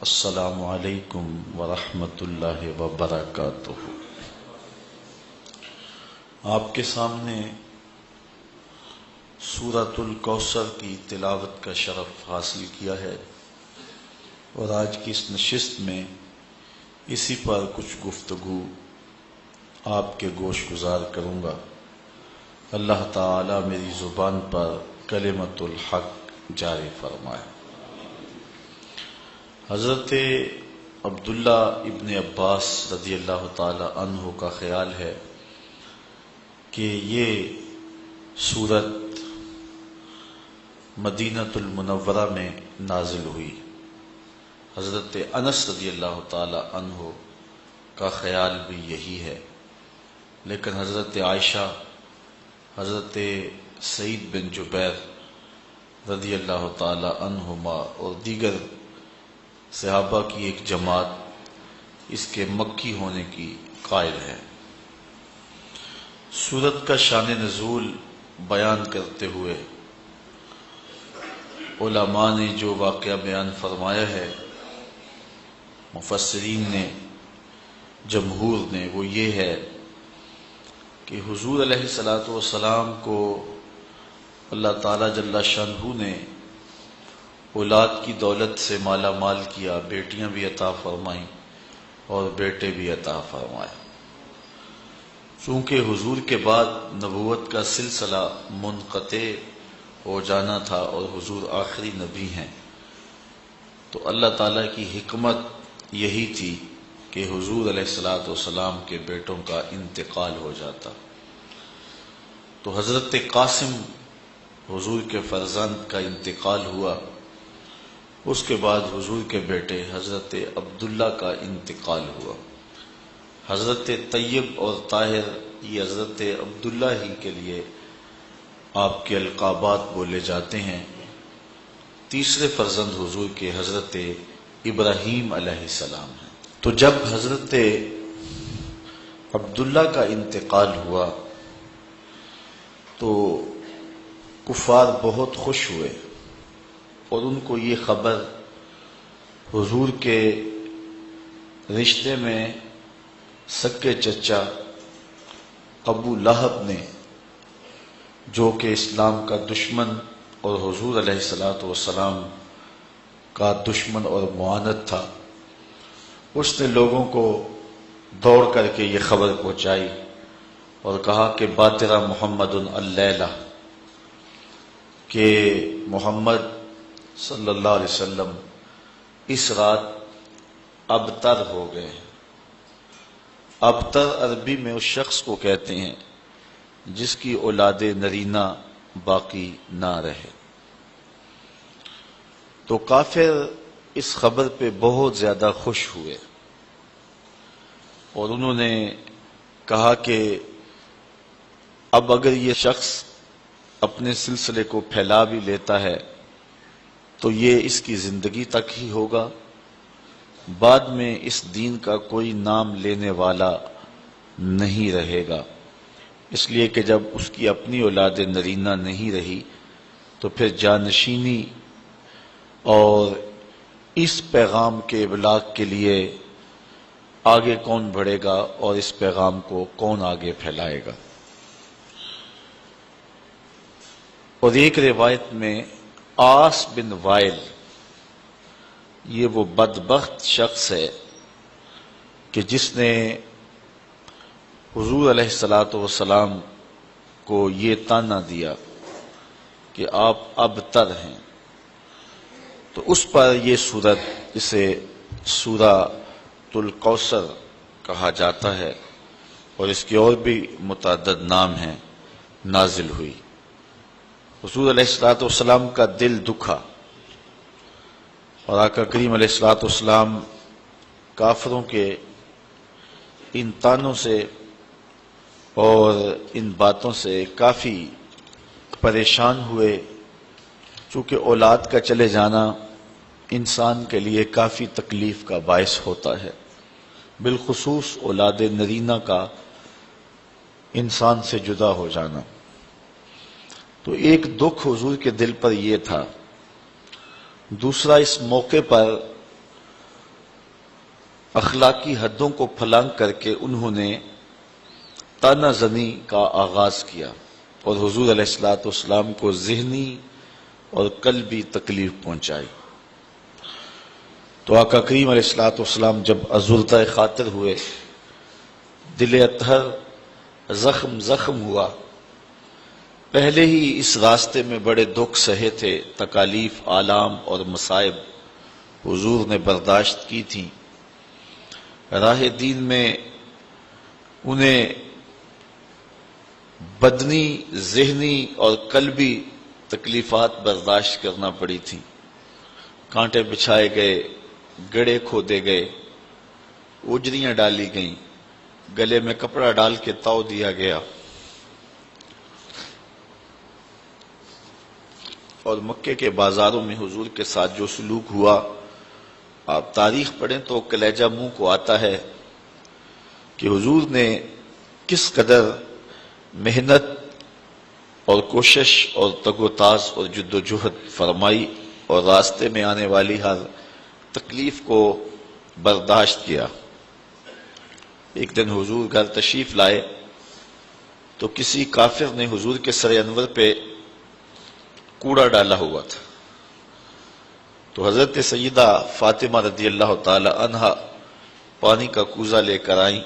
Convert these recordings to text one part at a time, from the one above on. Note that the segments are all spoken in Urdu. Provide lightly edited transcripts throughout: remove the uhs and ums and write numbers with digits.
السلام علیکم ورحمۃ اللہ وبرکاتہ۔ آپ کے سامنے سورۃ الکوثر کی تلاوت کا شرف حاصل کیا ہے اور آج کی اس نشست میں اسی پر کچھ گفتگو آپ کے گوش گزار کروں گا۔ اللہ تعالی میری زبان پر کلمۃ الحق جاری فرمائے۔ حضرت عبداللہ ابن عباس رضی اللہ تعالی عنہ کا خیال ہے کہ یہ سورت مدینۃ المنورہ میں نازل ہوئی۔ حضرت انس رضی اللہ تعالی عنہ کا خیال بھی یہی ہے، لیکن حضرت عائشہ، حضرت سعید بن جبیر رضی اللہ تعالی عنہما اور دیگر صحابہ کی ایک جماعت اس کے مکی ہونے کی قائل ہے۔ سورت کا شان نزول بیان کرتے ہوئے علماء نے جو واقعہ بیان فرمایا ہے، مفسرین نے، جمہور نے، وہ یہ ہے کہ حضور علیہ الصلوۃ والسلام کو اللہ تعالی جل شانہ نے اولاد کی دولت سے مالا مال کیا، بیٹیاں بھی عطا فرمائیں اور بیٹے بھی عطا فرمائے۔ چونکہ حضور کے بعد نبوت کا سلسلہ منقطع ہو جانا تھا اور حضور آخری نبی ہیں، تو اللہ تعالیٰ کی حکمت یہی تھی کہ حضور علیہ الصلوۃ والسلام کے بیٹوں کا انتقال ہو جاتا۔ تو حضرت قاسم حضور کے فرزند کا انتقال ہوا، اس کے بعد حضور کے بیٹے حضرت عبداللہ کا انتقال ہوا۔ حضرت طیب اور طاہر یہ حضرت عبداللہ ہی کے لیے آپ کے القابات بولے جاتے ہیں۔ تیسرے فرزند حضور کے حضرت ابراہیم علیہ السلام ہیں۔ تو جب حضرت عبداللہ کا انتقال ہوا تو کفار بہت خوش ہوئے اور ان کو یہ خبر حضور کے رشتے میں سکے چچا ابو لہب نے، جو کہ اسلام کا دشمن اور حضور علیہ الصلوۃ والسلام کا دشمن اور معاند تھا، اس نے لوگوں کو دوڑ کر کے یہ خبر پہنچائی اور کہا کہ باترا محمد اللیلہ، کہ محمد صلی اللہ علیہ وسلم اس رات ابتر ہو گئے۔ ابتر عربی میں اس شخص کو کہتے ہیں جس کی اولاد نرینہ باقی نہ رہے۔ تو کافر اس خبر پہ بہت زیادہ خوش ہوئے اور انہوں نے کہا کہ اب اگر یہ شخص اپنے سلسلے کو پھیلا بھی لیتا ہے تو یہ اس کی زندگی تک ہی ہوگا، بعد میں اس دین کا کوئی نام لینے والا نہیں رہے گا، اس لیے کہ جب اس کی اپنی اولاد نرینہ نہیں رہی تو پھر جانشینی اور اس پیغام کے ابلاغ کے لیے آگے کون بڑھے گا اور اس پیغام کو کون آگے پھیلائے گا۔ اور ایک روایت میں آس بن وائل، یہ وہ بدبخت شخص ہے کہ جس نے حضور علیہ الصلوۃ والسلام کو یہ طعنہ دیا کہ آپ ابتر ہیں، تو اس پر یہ سورت، اسے سورۃ الکوثر کہا جاتا ہے اور اس کے اور بھی متعدد نام ہیں، نازل ہوئی۔ حضور علیہ الصلوۃ والسلام کا دل دکھا اور آقا کریم علیہ الصلوۃ والسلام کافروں کے ان طعنوں سے اور ان باتوں سے کافی پریشان ہوئے، چونکہ اولاد کا چلے جانا انسان کے لیے کافی تکلیف کا باعث ہوتا ہے، بالخصوص اولاد نرینہ کا انسان سے جدا ہو جانا۔ تو ایک دکھ حضور کے دل پر یہ تھا، دوسرا اس موقع پر اخلاقی حدوں کو پھلانگ کر کے انہوں نے تانا زنی کا آغاز کیا اور حضور علیہ الصلوۃ والسلام کو ذہنی اور قلبی تکلیف پہنچائی۔ تو آقا کریم علیہ الصلوۃ والسلام جب ازردہ خاطر ہوئے، دل اطہر زخم زخم ہوا، پہلے ہی اس راستے میں بڑے دکھ سہے تھے، تکالیف، آلام اور مصائب حضور نے برداشت کی تھی، راہ دین میں انہیں بدنی، ذہنی اور قلبی تکلیفات برداشت کرنا پڑی تھی۔ کانٹے بچھائے گئے، گڑھے کھودے گئے، اجریاں ڈالی گئیں، گلے میں کپڑا ڈال کے تاؤ دیا گیا، اور مکے کے بازاروں میں حضور کے ساتھ جو سلوک ہوا، آپ تاریخ پڑھیں تو کلیجہ منہ کو آتا ہے کہ حضور نے کس قدر محنت اور کوشش اور تگ و تاز اور جد و جہد فرمائی اور راستے میں آنے والی ہر تکلیف کو برداشت کیا۔ ایک دن حضور گھر تشریف لائے تو کسی کافر نے حضور کے سر انور پہ کوڑا ڈالا ہوا تھا، تو حضرت سیدہ فاطمہ رضی اللہ تعالی عنہا پانی کا کوزہ لے کر آئیں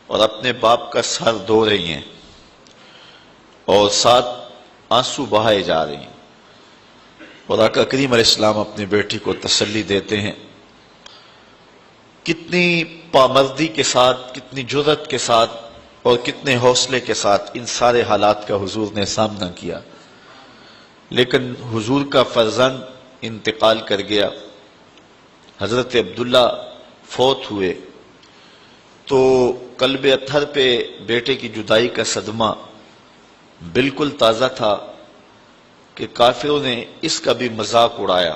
اور اپنے باپ کا سر دھو رہی ہیں اور ساتھ آنسو بہائے جا رہی ہیں، اور آقا کریم علیہ السلام اپنی بیٹی کو تسلی دیتے ہیں۔ کتنی پامردی کے ساتھ، کتنی جرأت کے ساتھ اور کتنے حوصلے کے ساتھ ان سارے حالات کا حضور نے سامنا کیا، لیکن حضور کا فرزند انتقال کر گیا، حضرت عبداللہ فوت ہوئے، تو قلب اطہر پہ بیٹے کی جدائی کا صدمہ بالکل تازہ تھا کہ کافروں نے اس کا بھی مذاق اڑایا،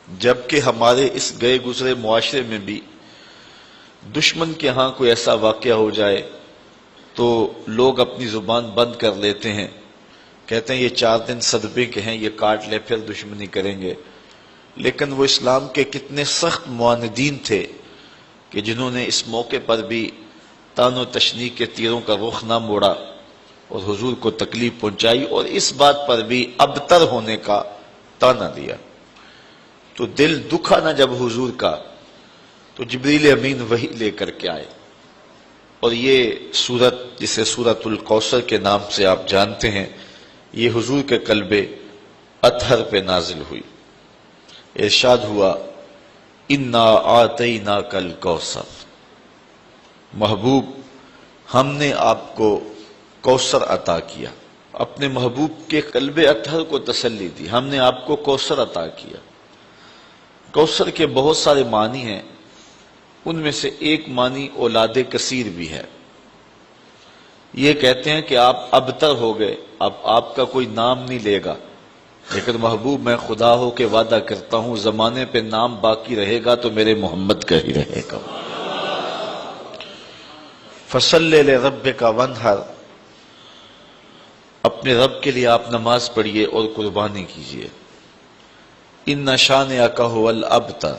جبکہ ہمارے اس گئے گزرے معاشرے میں بھی دشمن کے ہاں کوئی ایسا واقعہ ہو جائے تو لوگ اپنی زبان بند کر لیتے ہیں، کہتے ہیں یہ 4 دن صدبے کے ہیں، یہ کاٹ لے پھر دشمنی کریں گے، لیکن وہ اسلام کے کتنے سخت معاندین تھے کہ جنہوں نے اس موقع پر بھی تان و تشنیع کے تیروں کا رخ نہ موڑا اور حضور کو تکلیف پہنچائی، اور اس بات پر بھی ابتر ہونے کا تانا دیا۔ تو دل دکھا نہ جب حضور کا، تو جبریل امین وحی لے کر کے آئے، اور یہ سورت جسے سورت الکوثر کے نام سے آپ جانتے ہیں، یہ حضور کے قلب اطہر پہ نازل ہوئی۔ ارشاد ہوا انا آتیناک الکوثر، محبوب ہم نے آپ کو کوثر عطا کیا۔ اپنے محبوب کے قلب اطہر کو تسلی دی، ہم نے آپ کو کوثر عطا کیا۔ کوثر کے بہت سارے معنی ہیں، ان میں سے ایک معنی اولاد کثیر بھی ہے۔ یہ کہتے ہیں کہ آپ ابتر ہو گئے، اب آپ کا کوئی نام نہیں لے گا، لیکن محبوب میں خدا ہو کے وعدہ کرتا ہوں زمانے پہ نام باقی رہے گا تو میرے محمد کا ہی رہے گا۔ فَصَلِّ لِرَبِّكَ وَانْحَرْ، اپنے رب کے لیے آپ نماز پڑھیے اور قربانی کیجیے۔ اِنَّ شَانِئَكَ هُوَ الْأَبْتَرُ،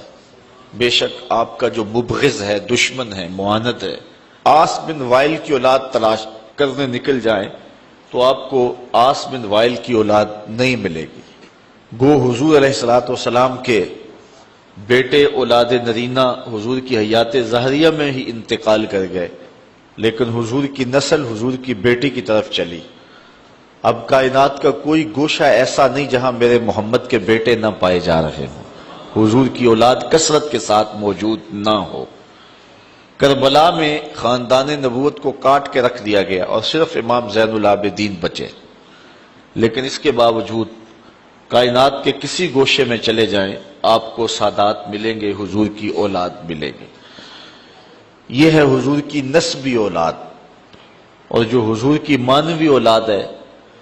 بے شک آپ کا جو مبغض ہے، دشمن ہے، معاند ہے، عاص بن وائل کی اولاد تلاش کرنے نکل جائیں تو آپ کو عاص بن وائل کی اولاد نہیں ملے گی۔ گو حضور علیہ الصلوۃ والسلام کے بیٹے اولاد نرینہ حضور کی حیات ظاہریہ میں ہی انتقال کر گئے، لیکن حضور کی نسل حضور کی بیٹی کی طرف چلی۔ اب کائنات کا کوئی گوشہ ایسا نہیں جہاں میرے محمد کے بیٹے نہ پائے جا رہے ہوں، حضور کی اولاد کثرت کے ساتھ موجود نہ ہو۔ کربلا میں خاندان نبوت کو کاٹ کے رکھ دیا گیا اور صرف امام زین العابدین بچے، لیکن اس کے باوجود کائنات کے کسی گوشے میں چلے جائیں آپ کو سادات ملیں گے، حضور کی اولاد ملے گی۔ یہ ہے حضور کی نسبی اولاد، اور جو حضور کی مانوی اولاد ہے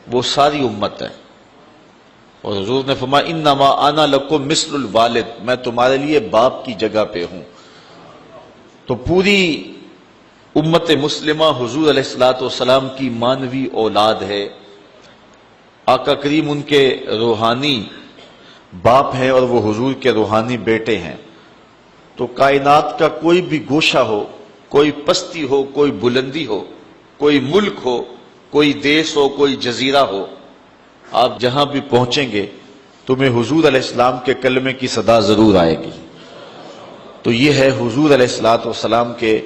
وہ ساری امت ہے۔ اور حضور نے فرمایا انما انا لکم مثل الوالد، میں تمہارے لیے باپ کی جگہ پہ ہوں۔ تو پوری امت مسلمہ حضور علیہ الصلوۃ والسلام کی مانوی اولاد ہے، آقا کریم ان کے روحانی باپ ہیں اور وہ حضور کے روحانی بیٹے ہیں۔ تو کائنات کا کوئی بھی گوشہ ہو، کوئی پستی ہو، کوئی بلندی ہو، کوئی ملک ہو، کوئی دیس ہو، کوئی جزیرہ ہو، آپ جہاں بھی پہنچیں گے تمہیں حضور علیہ السلام کے کلمے کی صدا ضرور آئے گی۔ تو یہ ہے حضور علیہ السلام کے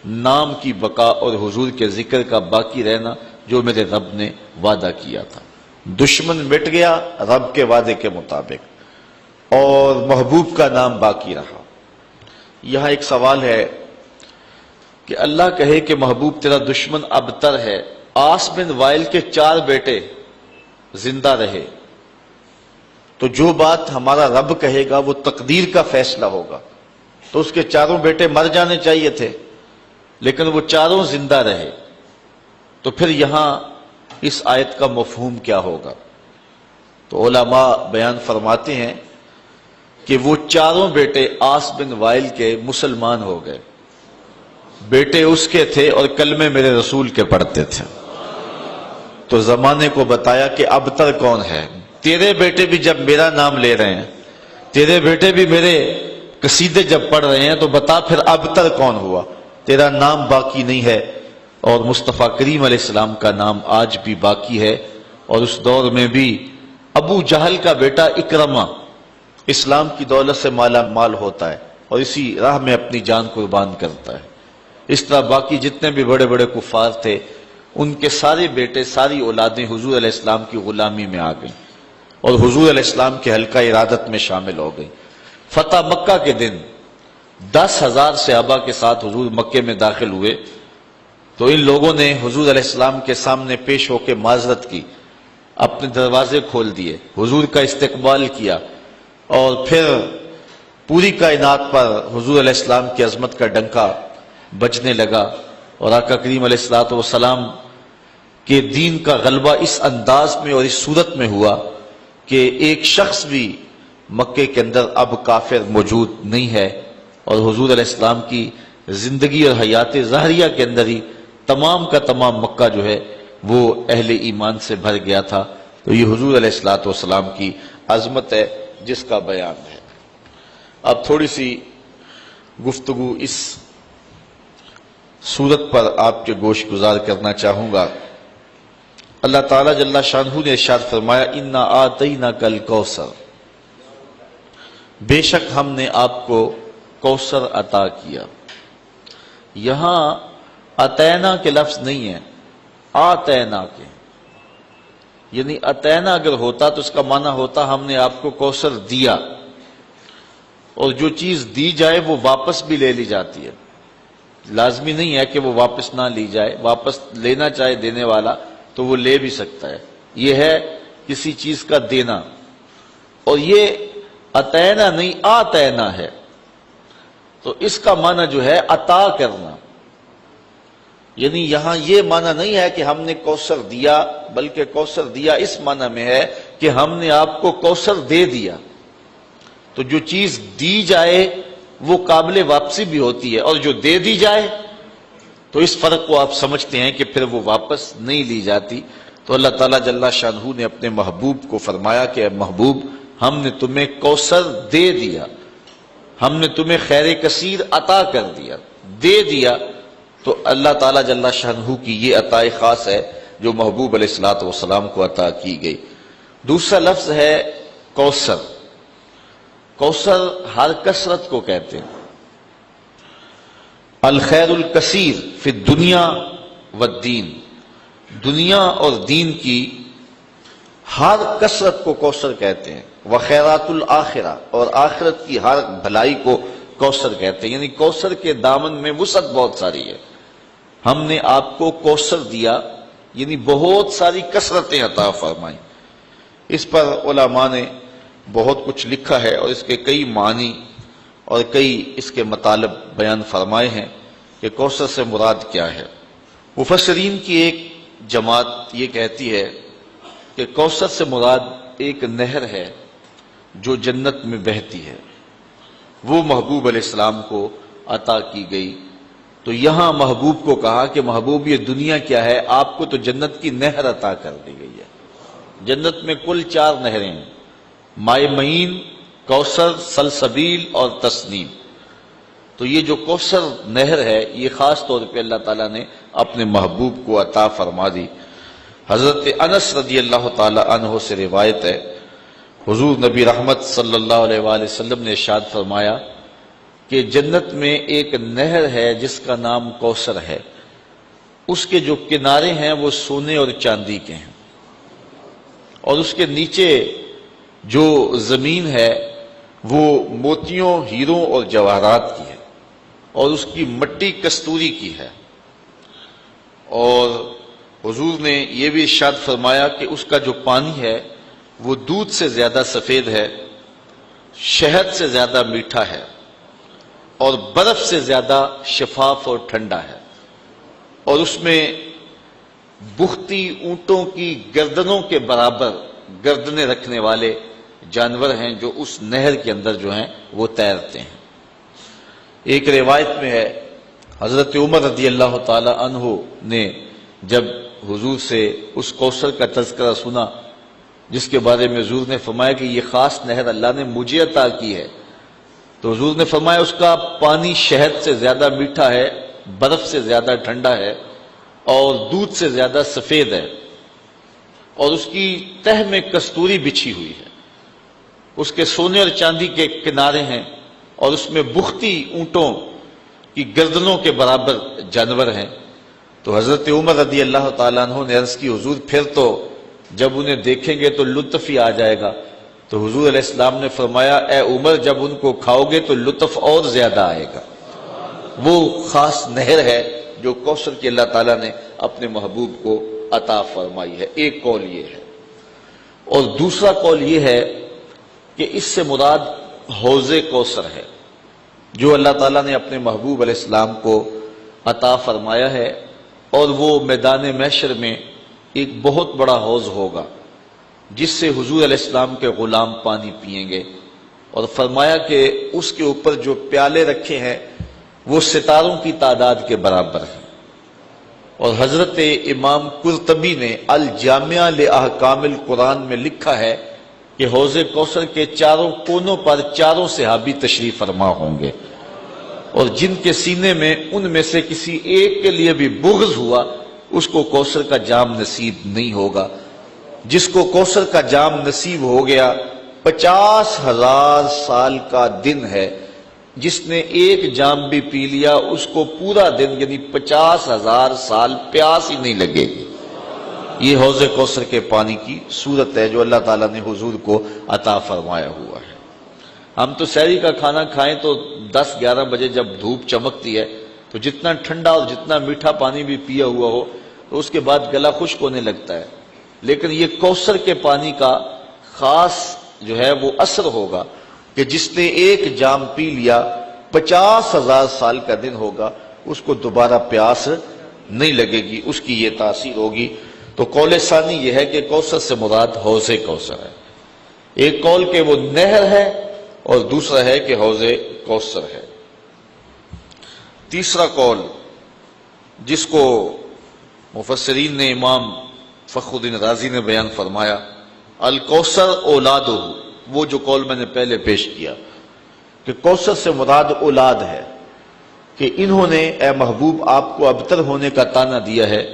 نام کی بقا اور حضور کے ذکر کا باقی رہنا جو میرے رب نے وعدہ کیا تھا۔ دشمن مٹ گیا رب کے وعدے کے مطابق، اور محبوب کا نام باقی رہا۔ یہاں ایک سوال ہے کہ اللہ کہے کہ محبوب تیرا دشمن ابتر ہے، آس بن وائل کے 4 بیٹے زندہ رہے، تو جو بات ہمارا رب کہے گا وہ تقدیر کا فیصلہ ہوگا، تو اس کے 4 بیٹے مر جانے چاہیے تھے، لیکن وہ 4 زندہ رہے، تو پھر یہاں اس آیت کا مفہوم کیا ہوگا؟ تو علماء بیان فرماتے ہیں کہ وہ 4 بیٹے آس بن وائل کے مسلمان ہو گئے، بیٹے اس کے تھے اور کلمے میرے رسول کے پڑھتے تھے، تو زمانے کو بتایا کہ ابتر کون ہے؟ تیرے بیٹے بھی جب میرا نام لے رہے ہیں، تیرے بیٹے بھی میرے قصیدے جب پڑھ رہے ہیں، تو بتا پھر ابتر کون ہوا؟ تیرا نام باقی نہیں ہے، اور مصطفیٰ کریم علیہ السلام کا نام آج بھی باقی ہے۔ اور اس دور میں بھی ابو جہل کا بیٹا اکرمہ اسلام کی دولت سے مالا مال ہوتا ہے اور اسی راہ میں اپنی جان قربان کرتا ہے۔ اس طرح باقی جتنے بھی بڑے بڑے کفار تھے، ان کے سارے بیٹے، ساری اولادیں حضور علیہ السلام کی غلامی میں آ گئیں اور حضور علیہ السلام کے حلقہ ارادت میں شامل ہو گئیں۔ فتح مکہ کے دن 10,000 صحابہ کے ساتھ حضور مکے میں داخل ہوئے، تو ان لوگوں نے حضور علیہ السلام کے سامنے پیش ہو کے معذرت کی، اپنے دروازے کھول دیے، حضور کا استقبال کیا، اور پھر پوری کائنات پر حضور علیہ السلام کی عظمت کا ڈنکا بجنے لگا، اور آقا کریم علیہ السلام کہ دین کا غلبہ اس انداز میں اور اس صورت میں ہوا کہ ایک شخص بھی مکے کے اندر اب کافر موجود نہیں ہے، اور حضور علیہ السلام کی زندگی اور حیات ظاہریہ کے اندر ہی تمام کا تمام مکہ جو ہے وہ اہل ایمان سے بھر گیا تھا۔ تو یہ حضور علیہ السلام کی عظمت ہے جس کا بیان ہے۔ اب تھوڑی سی گفتگو اس سورت پر آپ کے گوش گزار کرنا چاہوں گا۔ اللہ تعالیٰ جل شانہ نے ارشاد فرمایا اِنَّا آتَيْنَاكَ الْكَوْثَرَ، بے شک ہم نے آپ کو کوثر عطا کیا۔ یہاں اتینا کے لفظ نہیں ہے، آتینا کے، یعنی اتینا اگر ہوتا تو اس کا معنی ہوتا ہم نے آپ کو کوثر دیا، اور جو چیز دی جائے وہ واپس بھی لے لی جاتی ہے، لازمی نہیں ہے کہ وہ واپس نہ لی جائے، واپس لینا چاہے دینے والا تو وہ لے بھی سکتا ہے، یہ ہے کسی چیز کا دینا، اور یہ اتینا نہیں آتینا ہے، تو اس کا معنی جو ہے عطا کرنا، یعنی یہاں یہ معنی نہیں ہے کہ ہم نے کوثر دیا، بلکہ کوثر دیا اس معنی میں ہے کہ ہم نے آپ کو کوثر دے دیا۔ تو جو چیز دی جائے وہ قابل واپسی بھی ہوتی ہے، اور جو دے دی جائے تو اس فرق کو آپ سمجھتے ہیں کہ پھر وہ واپس نہیں لی جاتی۔ تو اللہ تعالیٰ جل شانہ نے اپنے محبوب کو فرمایا کہ اے محبوب، ہم نے تمہیں کوثر دے دیا، ہم نے تمہیں خیر کثیر عطا کر دیا، دے دیا۔ تو اللہ تعالیٰ جل شانہ کی یہ عطا خاص ہے جو محبوب علیہ السلام کو عطا کی گئی۔ دوسرا لفظ ہے کوثر۔ کوثر ہر کثرت کو کہتے ہیں، الخیر الکثیر فی الدنیا والدین، دنیا اور دین کی ہر کثرت کو کوثر کہتے ہیں، وخیرات الآخرہ، اور آخرت کی ہر بھلائی کو کوثر کہتے ہیں، یعنی کوثر کے دامن میں وسعت بہت ساری ہے۔ ہم نے آپ کو کوثر دیا یعنی بہت ساری کثرتیں عطا فرمائیں۔ اس پر علماء نے بہت کچھ لکھا ہے اور اس کے کئی معنی اور کئی اس کے مطالب بیان فرمائے ہیں کہ کوثر سے مراد کیا ہے۔ مفسرین کی ایک جماعت یہ کہتی ہے کہ کوثر سے مراد ایک نہر ہے جو جنت میں بہتی ہے، وہ محبوب علیہ السلام کو عطا کی گئی۔ تو یہاں محبوب کو کہا کہ محبوب یہ دنیا کیا ہے، آپ کو تو جنت کی نہر عطا کر دی گئی ہے۔ جنت میں کل 4 نہریں ہیں، ماء معین، کوثر، سلسبیل اور تسنیم۔ تو یہ جو کوثر نہر ہے یہ خاص طور پہ اللہ تعالیٰ نے اپنے محبوب کو عطا فرما دی۔ حضرت انس رضی اللہ تعالی عنہ سے روایت ہے، حضور نبی رحمت صلی اللہ علیہ وآلہ وسلم نے ارشاد فرمایا کہ جنت میں ایک نہر ہے جس کا نام کوثر ہے، اس کے جو کنارے ہیں وہ سونے اور چاندی کے ہیں، اور اس کے نیچے جو زمین ہے وہ موتیوں، ہیروں اور جواہرات کی ہے، اور اس کی مٹی کستوری کی ہے۔ اور حضور نے یہ بھی ارشاد فرمایا کہ اس کا جو پانی ہے وہ دودھ سے زیادہ سفید ہے، شہد سے زیادہ میٹھا ہے، اور برف سے زیادہ شفاف اور ٹھنڈا ہے، اور اس میں بختی اونٹوں کی گردنوں کے برابر گردنیں رکھنے والے جانور ہیں جو اس نہر کے اندر جو ہیں وہ تیرتے ہیں۔ ایک روایت میں ہے حضرت عمر رضی اللہ تعالی عنہ نے جب حضور سے اس کوثر کا تذکرہ سنا جس کے بارے میں حضور نے فرمایا کہ یہ خاص نہر اللہ نے مجھے عطا کی ہے، تو حضور نے فرمایا اس کا پانی شہد سے زیادہ میٹھا ہے، برف سے زیادہ ٹھنڈا ہے، اور دودھ سے زیادہ سفید ہے، اور اس کی تہ میں کستوری بچھی ہوئی ہے، اس کے سونے اور چاندی کے کنارے ہیں، اور اس میں بختی اونٹوں کی گردنوں کے برابر جانور ہیں۔ تو حضرت عمر رضی اللہ تعالیٰ عنہ نے عرض کی حضور پھر تو جب انہیں دیکھیں گے تو لطف ہی آ جائے گا، تو حضور علیہ السلام نے فرمایا اے عمر جب ان کو کھاؤ گے تو لطف اور زیادہ آئے گا۔ وہ خاص نہر ہے جو کوثر کی اللہ تعالیٰ نے اپنے محبوب کو عطا فرمائی ہے۔ ایک قول یہ ہے، اور دوسرا قول یہ ہے کہ اس سے مراد حوض کوثر ہے جو اللہ تعالیٰ نے اپنے محبوب علیہ السلام کو عطا فرمایا ہے، اور وہ میدان محشر میں ایک بہت بڑا حوض ہوگا جس سے حضور علیہ السلام کے غلام پانی پئیں گے، اور فرمایا کہ اس کے اوپر جو پیالے رکھے ہیں وہ ستاروں کی تعداد کے برابر ہیں۔ اور حضرت امام قرطبی نے الجامع لاحکام القرآن میں لکھا ہے کہ حوض کوثر کے چاروں کونوں پر چاروں صحابی تشریف فرما ہوں گے، اور جن کے سینے میں ان میں سے کسی ایک کے لیے بھی بغض ہوا اس کو کوثر کا جام نصیب نہیں ہوگا۔ جس کو کوثر کا جام نصیب ہو گیا 50,000 سال کا دن ہے، جس نے ایک جام بھی پی لیا اس کو پورا دن یعنی 50,000 سال پیاس ہی نہیں لگے گی۔ یہ حوض کوثر کے پانی کی صورت ہے جو اللہ تعالیٰ نے حضور کو عطا فرمایا ہوا ہے۔ ہم تو سحری کا کھانا کھائیں تو 10-11 بجے جب دھوپ چمکتی ہے تو جتنا ٹھنڈا اور جتنا میٹھا پانی بھی پیا ہوا ہو تو اس کے بعد گلا خشک ہونے لگتا ہے، لیکن یہ کوثر کے پانی کا خاص جو ہے وہ اثر ہوگا کہ جس نے ایک جام پی لیا 50,000 سال کا دن ہوگا اس کو دوبارہ پیاس نہیں لگے گی، اس کی یہ تاثیر ہوگی۔ تو قول ثانی یہ ہے کہ کوثر سے مراد حوض کوثر ہے۔ ایک قول کہ وہ نہر ہے اور دوسرا ہے کہ حوض کوثر ہے۔ تیسرا قول جس کو مفسرین نے امام فخر الدین رازی نے بیان فرمایا الکوثر اولادہ، وہ جو قول میں نے پہلے پیش کیا کہ کوثر سے مراد اولاد ہے، کہ انہوں نے اے محبوب آپ کو ابتر ہونے کا طعنہ دیا ہے،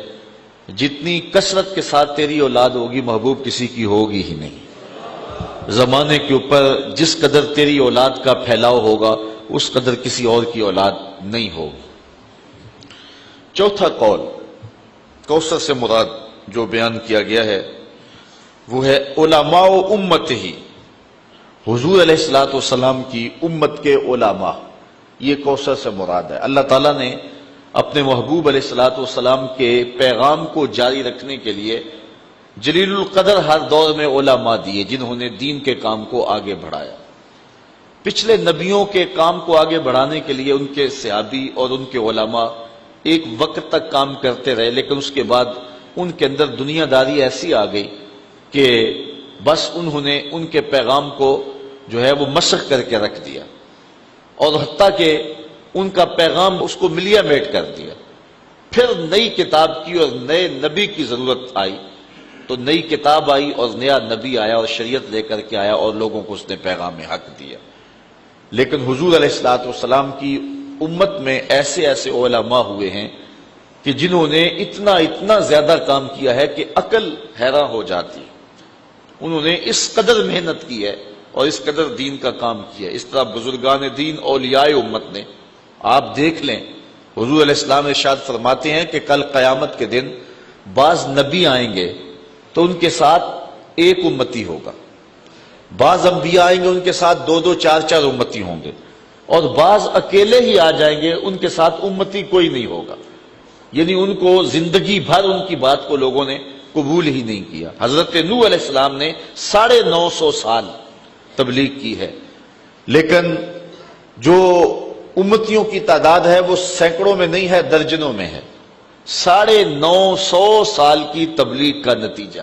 جتنی کثرت کے ساتھ تیری اولاد ہوگی محبوب کسی کی ہوگی ہی نہیں، زمانے کے اوپر جس قدر تیری اولاد کا پھیلاؤ ہوگا اس قدر کسی اور کی اولاد نہیں ہوگی۔ چوتھا قول کوثر سے مراد جو بیان کیا گیا ہے وہ ہے علماء امت ہی، حضور علیہ الصلوۃ والسلام کی امت کے علماء، یہ کوثر سے مراد ہے۔ اللہ تعالیٰ نے اپنے محبوب علیہ الصلوۃ والسلام کے پیغام کو جاری رکھنے کے لیے جلیل القدر ہر دور میں علماء دیے جنہوں نے دین کے کام کو آگے بڑھایا۔ پچھلے نبیوں کے کام کو آگے بڑھانے کے لیے ان کے صحابی اور ان کے علماء ایک وقت تک کام کرتے رہے، لیکن اس کے بعد ان کے اندر دنیا داری ایسی آ گئی کہ بس انہوں نے ان کے پیغام کو جو ہے وہ مسخ کر کے رکھ دیا، اور حتیٰ کہ ان کا پیغام اس کو ملیا میٹ کر دیا۔ پھر نئی کتاب کی اور نئے نبی کی ضرورت آئی تو نئی کتاب آئی اور نیا نبی آیا اور شریعت لے کر کے آیا اور لوگوں کو اس نے پیغام حق دیا۔ لیکن حضور علیہ الصلوۃ والسلام کی امت میں ایسے ایسے علماء ہوئے ہیں کہ جنہوں نے اتنا زیادہ کام کیا ہے کہ عقل حیران ہو جاتی. انہوں نے اس قدر محنت کی ہے اور اس قدر دین کا کام کیا ہے. اس طرح بزرگان دین اولیاء امت نے، آپ دیکھ لیں، حضور علیہ السلام ارشاد فرماتے ہیں کہ کل قیامت کے دن بعض نبی آئیں گے تو ان کے ساتھ ایک امتی ہوگا، بعض انبیاء آئیں گے ان کے ساتھ دو دو چار چار امتی ہوں گے، اور بعض اکیلے ہی آ جائیں گے ان کے ساتھ امتی کوئی نہیں ہوگا. یعنی ان کو زندگی بھر ان کی بات کو لوگوں نے قبول ہی نہیں کیا. حضرت نوح علیہ السلام نے 950 سال تبلیغ کی ہے، لیکن جو امتیوں کی تعداد ہے وہ سینکڑوں میں نہیں ہے، درجنوں میں ہے. 950 سال کی تبلیغ کا نتیجہ.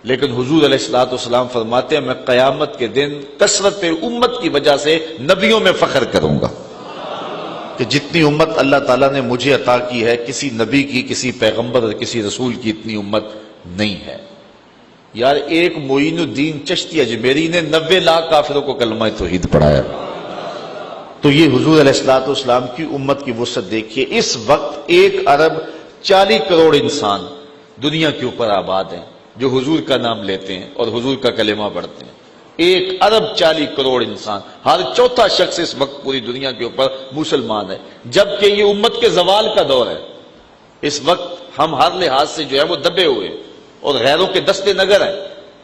لیکن حضور علیہ السلام فرماتے ہیں میں قیامت کے دن کثرت امت کی وجہ سے نبیوں میں فخر کروں گا کہ جتنی امت اللہ تعالیٰ نے مجھے عطا کی ہے کسی نبی کی، کسی پیغمبر اور کسی رسول کی اتنی امت نہیں ہے. یار ایک معین الدین چشتی اجمیری نے 90 لاکھ کافروں کو کلمہ توحید پڑھایا. تو یہ حضور علیہ السلام کی امت کی وسعت دیکھیے. اس وقت 1 ارب 40 کروڑ انسان دنیا کے اوپر آباد ہیں جو حضور کا نام لیتے ہیں اور حضور کا کلمہ پڑھتے ہیں. 1 ارب 40 کروڑ انسان، ہر چوتھا شخص اس وقت پوری دنیا کے اوپر مسلمان ہے، جبکہ یہ امت کے زوال کا دور ہے. اس وقت ہم ہر لحاظ سے جو ہے وہ دبے ہوئے اور غیروں کے دستے نگر ہیں،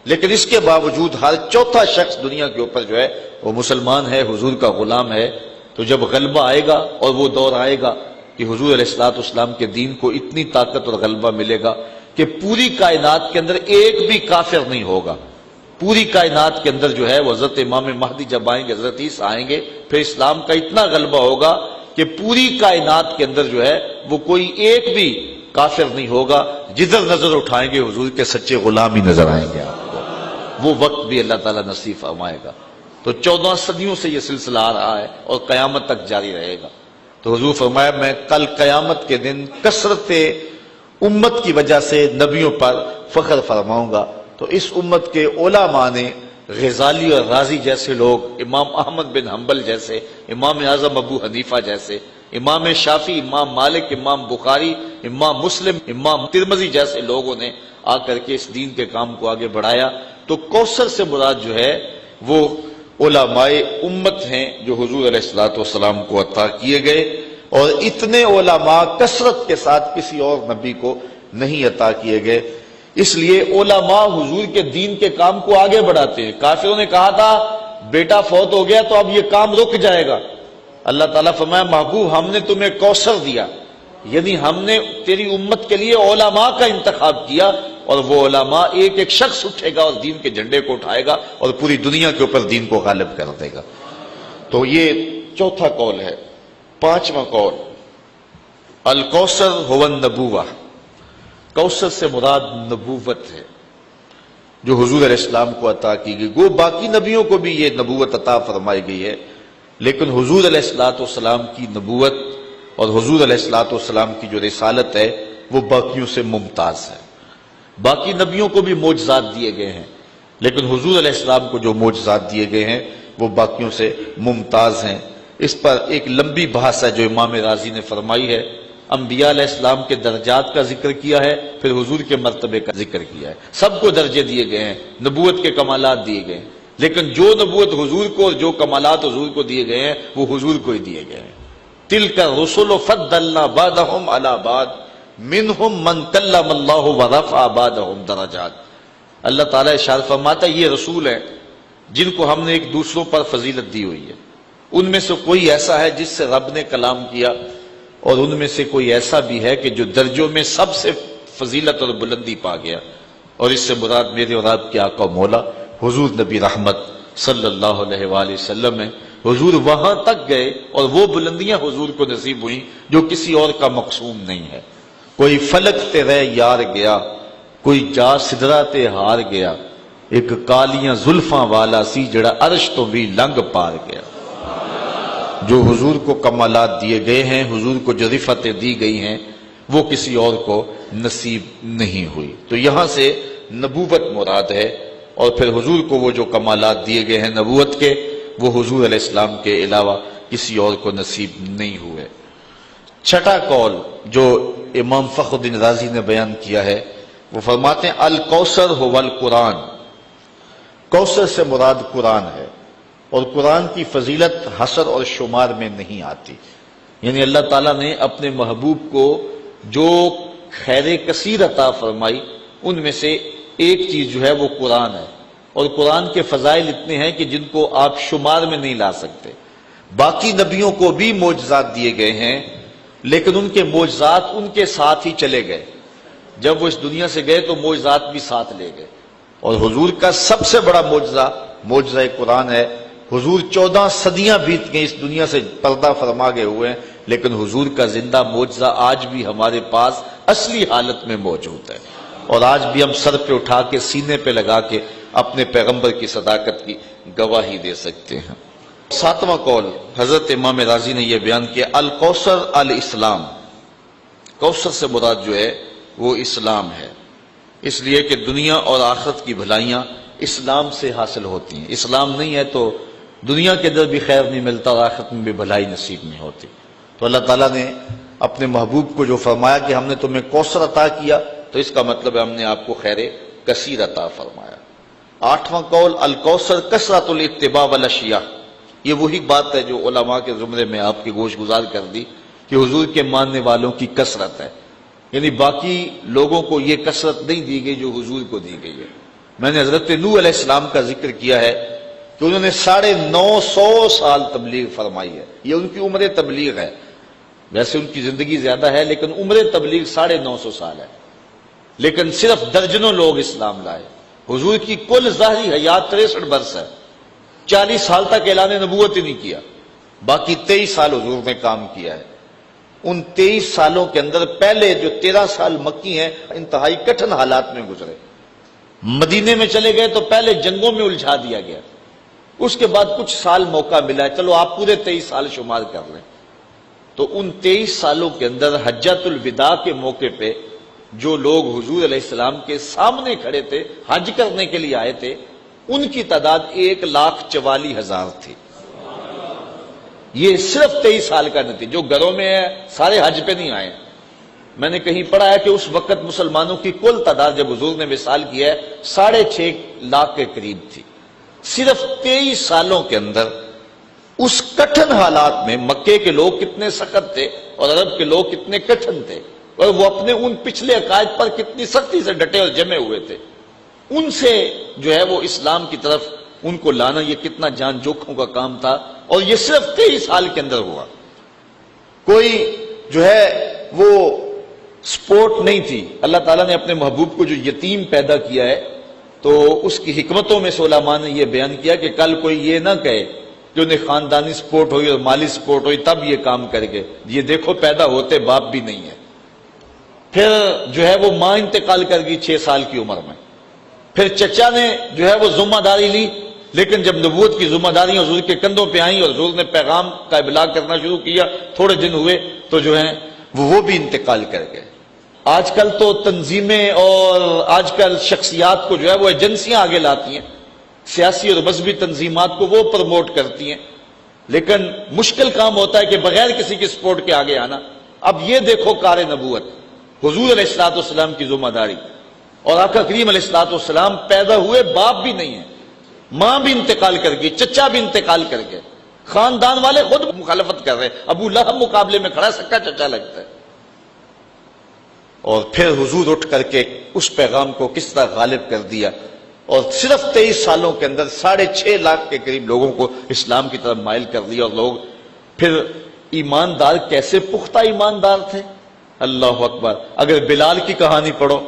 لیکن اس کے باوجود ہر چوتھا شخص دنیا کے اوپر جو ہے وہ مسلمان ہے، حضور کا غلام ہے. تو جب غلبہ آئے گا اور وہ دور آئے گا کہ حضور علیہ السلام کے دین کو اتنی طاقت اور غلبہ ملے گا کہ پوری کائنات کے اندر ایک بھی کافر نہیں ہوگا. پوری کائنات کے اندر جو ہے وہ حضرت امام مہدی جب آئیں گے، حضرت عیسیٰ آئیں گے، پھر اسلام کا اتنا غلبہ ہوگا کہ پوری کائنات کے اندر جو ہے وہ کوئی ایک بھی کافر نہیں ہوگا. جدھر نظر اٹھائیں گے حضور کے سچے غلام ہی نظر آئیں گے آپ کو. وہ وقت بھی اللہ تعالیٰ نصیب فرمائے گا. تو 14 صدیوں سے یہ سلسلہ آ رہا ہے اور قیامت تک جاری رہے گا. تو حضور فرمایا میں کل قیامت کے دن کثرت امت کی وجہ سے نبیوں پر فخر فرماؤں گا. تو اس امت کے علماء نے غزالی اور رازی جیسے لوگ، امام احمد بن حنبل جیسے، امام اعظم ابو حنیفہ جیسے، امام شافعی، امام مالک، امام بخاری، امام مسلم، امام ترمذی جیسے لوگوں نے آ کر کے اس دین کے کام کو آگے بڑھایا. تو کوثر سے مراد جو ہے وہ علماء امت ہیں جو حضور علیہ السلام کو عطا کیے گئے، اور اتنے علماء کثرت کے ساتھ کسی اور نبی کو نہیں عطا کیے گئے. اس لیے علماء حضور کے دین کے کام کو آگے بڑھاتے ہیں. کافروں نے کہا تھا بیٹا فوت ہو گیا تو اب یہ کام رک جائے گا. اللہ تعالیٰ فرمایا محبوب ہم نے تمہیں کوثر دیا، یعنی ہم نے تیری امت کے لیے علماء کا انتخاب کیا، اور وہ علماء ایک ایک شخص اٹھے گا اور دین کے جھنڈے کو اٹھائے گا اور پوری دنیا کے اوپر دین کو غالب کر دے گا. تو یہ چوتھا قول ہے. 5واں قول الکوثر هو النبوہ. کوثر سے مراد نبوت ہے جو حضور علیہ السلام کو عطا کی گئی. گو باقی نبیوں کو بھی یہ نبوت عطا فرمائی گئی ہے، لیکن حضور علیہ السلام کی نبوت اور حضور علیہ السلام کی جو رسالت ہے وہ باقیوں سے ممتاز ہے. باقی نبیوں کو بھی معجزات دیے گئے ہیں، لیکن حضور علیہ السلام کو جو معجزات دیے گئے ہیں وہ باقیوں سے ممتاز ہیں. اس پر ایک لمبی بحث ہے جو امام رازی نے فرمائی ہے. انبیاء علیہ السلام کے درجات کا ذکر کیا ہے، پھر حضور کے مرتبے کا ذکر کیا ہے. سب کو درجے دیے گئے ہیں، نبوت کے کمالات دیے گئے ہیں، لیکن جو نبوت حضور کو اور جو کمالات حضور کو دیے گئے ہیں وہ حضور کو ہی دیے گئے ہیں. تلک الرسل فضلنا بعضهم علی بعض منہم من کلم اللہ ورفع بعضهم درجات. اللہ تعالیٰ ارشاد فرماتا ہے یہ رسول ہیں جن کو ہم نے ایک دوسروں پر فضیلت دی ہوئی ہے. ان میں سے کوئی ایسا ہے جس سے رب نے کلام کیا، اور ان میں سے کوئی ایسا بھی ہے کہ جو درجوں میں سب سے فضیلت اور بلندی پا گیا. اور اس سے مراد میرے اور آپ کے آقا و مولا حضور نبی رحمت صلی اللہ علیہ وآلہ وسلم ہے. حضور وہاں تک گئے اور وہ بلندیاں حضور کو نصیب ہوئیں جو کسی اور کا مقسوم نہیں ہے. کوئی فلک تے رہ یار گیا، کوئی جا سدرا تے ہار گیا، ایک کالیاں زلفاں والا سی جڑا عرش تو بھی لنگ پار گیا. جو حضور کو کمالات دیے گئے ہیں، حضور کو جو رفتیں دی گئی ہیں، وہ کسی اور کو نصیب نہیں ہوئی. تو یہاں سے نبوت مراد ہے، اور پھر حضور کو وہ جو کمالات دیے گئے ہیں نبوت کے، وہ حضور علیہ السلام کے علاوہ کسی اور کو نصیب نہیں ہوئے۔ چھٹا قول جو امام فخر الدین رازی نے بیان کیا ہے، وہ فرماتے ہیں الکوثر هو القرآن، کوثر سے مراد قرآن ہے، اور قرآن کی فضیلت حصر اور شمار میں نہیں آتی۔ یعنی اللہ تعالیٰ نے اپنے محبوب کو جو خیر کثیر عطا فرمائی ان میں سے ایک چیز جو ہے وہ قرآن ہے، اور قرآن کے فضائل اتنے ہیں کہ جن کو آپ شمار میں نہیں لا سکتے۔ باقی نبیوں کو بھی معجزات دیے گئے ہیں، لیکن ان کے معجزات ان کے ساتھ ہی چلے گئے، جب وہ اس دنیا سے گئے تو معجزات بھی ساتھ لے گئے۔ اور حضور کا سب سے بڑا معجزہ قرآن ہے۔ حضور 14 صدیاں بیت گئیں اس دنیا سے پردہ فرما گئے ہوئے ہیں، لیکن حضور کا زندہ معجزہ آج بھی ہمارے پاس اصلی حالت میں موجود ہے، اور آج بھی ہم سر پہ اٹھا کے سینے پہ لگا کے اپنے پیغمبر کی صداقت کی گواہی دے سکتے ہیں۔ ساتواں قول حضرت امام رازی نے یہ بیان کیا الکوثر الاسلام، کوثر سے مراد جو ہے وہ اسلام ہے، اس لیے کہ دنیا اور آخرت کی بھلائیاں اسلام سے حاصل ہوتی ہیں۔ اسلام نہیں ہے تو دنیا کے اندر بھی خیر نہیں ملتا اور آخرت میں بھی بھلائی نصیب نہیں ہوتی۔ تو اللہ تعالیٰ نے اپنے محبوب کو جو فرمایا کہ ہم نے تمہیں کوثر عطا کیا، تو اس کا مطلب ہے ہم نے آپ کو خیر کثیر عطا فرمایا۔ آٹھواں قول الکوثر کثرت الاتباع والاشیاء، یہ وہی بات ہے جو علماء کے زمرے میں آپ کی گوش گزار کر دی کہ حضور کے ماننے والوں کی کثرت ہے، یعنی باقی لوگوں کو یہ کثرت نہیں دی گئی جو حضور کو دی گئی ہے۔ میں نے حضرت نوح علیہ السلام کا ذکر کیا ہے کہ انہوں نے 950 سال تبلیغ فرمائی ہے، یہ ان کی عمر تبلیغ ہے، ویسے ان کی زندگی زیادہ ہے لیکن عمر تبلیغ 950 سال ہے، لیکن صرف درجنوں لوگ اسلام لائے۔ حضور کی کل ظاہری حیات 63 برس ہے، 40 سال تک اعلان نبوت ہی نہیں کیا، باقی 23 سال حضور نے کام کیا ہے۔ ان 23 سالوں کے اندر پہلے جو 13 سال مکی ہیں انتہائی کٹھن حالات میں گزرے۔ مدینے میں چلے گئے تو پہلے جنگوں میں الجھا دیا گیا، اس کے بعد کچھ سال موقع ملا ہے، چلو آپ پورے 23 سال شمار کر لیں۔ تو ان 23 سالوں کے اندر حجۃ الوداع کے موقع پہ جو لوگ حضور علیہ السلام کے سامنے کھڑے تھے، حج کرنے کے لیے آئے تھے، ان کی تعداد 1,44,000 تھی۔ یہ صرف 23 سال کا نتیجہ، جو گھروں میں ہے سارے حج پہ نہیں آئے۔ میں نے کہیں پڑھا ہے کہ اس وقت مسلمانوں کی کل تعداد جب حضور نے وصال کیا ہے 6.5 لاکھ کے قریب تھی۔ صرف 23 سالوں کے اندر اس کٹھن حالات میں مکے کے لوگ کتنے سخت تھے اور عرب کے لوگ کتنے کٹھن تھے، اور وہ اپنے ان پچھلے عقائد پر کتنی سختی سے ڈٹے اور جمے ہوئے تھے، ان سے جو ہے وہ اسلام کی طرف ان کو لانا یہ کتنا جان جوکھوں کا کام تھا، اور یہ صرف 23 سال کے اندر ہوا۔ کوئی جو ہے وہ سپورٹ نہیں تھی۔ اللہ تعالیٰ نے اپنے محبوب کو جو یتیم پیدا کیا ہے تو اس کی حکمتوں میں سے علماء نے یہ بیان کیا کہ کل کوئی یہ نہ کہے کہ انہیں خاندانی سپورٹ ہوئی اور مالی سپورٹ ہوئی تب یہ کام کر گئے، یہ دیکھو پیدا ہوتے باپ بھی نہیں ہے۔ پھر جو ہے وہ ماں انتقال کر گئی 6 سال کی عمر میں، پھر چچا نے جو ہے وہ ذمہ داری لی، لیکن جب نبوت کی ذمہ داریاں حضور کے کندھوں پہ آئیں اور حضور نے پیغام کا ابلاغ کرنا شروع کیا، تھوڑے دن ہوئے تو جو ہے وہ بھی انتقال کر گئے۔ آج کل تو تنظیمیں اور آج کل شخصیات کو جو ہے وہ ایجنسیاں آگے لاتی ہیں، سیاسی اور مذہبی تنظیمات کو وہ پروموٹ کرتی ہیں، لیکن مشکل کام ہوتا ہے کہ بغیر کسی کے سپورٹ کے آگے آنا۔ اب یہ دیکھو کار نبوت، حضور علیہ الصلوۃ والسلام کی ذمہ داری، اور آقا کریم علیہ الصلوۃ والسلام پیدا ہوئے باپ بھی نہیں ہے، ماں بھی انتقال کر گئی، چچا بھی انتقال کر گئے، خاندان والے خود مخالفت کر رہے ہیں، ابو لہب مقابلے میں کھڑا، سکا چچا لگتا ہے۔ اور پھر حضور اٹھ کر کے اس پیغام کو کس طرح غالب کر دیا، اور صرف 23 سالوں کے اندر 6.5 لاکھ کے قریب لوگوں کو اسلام کی طرف مائل کر دیا، اور لوگ پھر ایماندار کیسے پختہ ایماندار تھے، اللہ اکبر۔ اگر بلال کی کہانی پڑھو،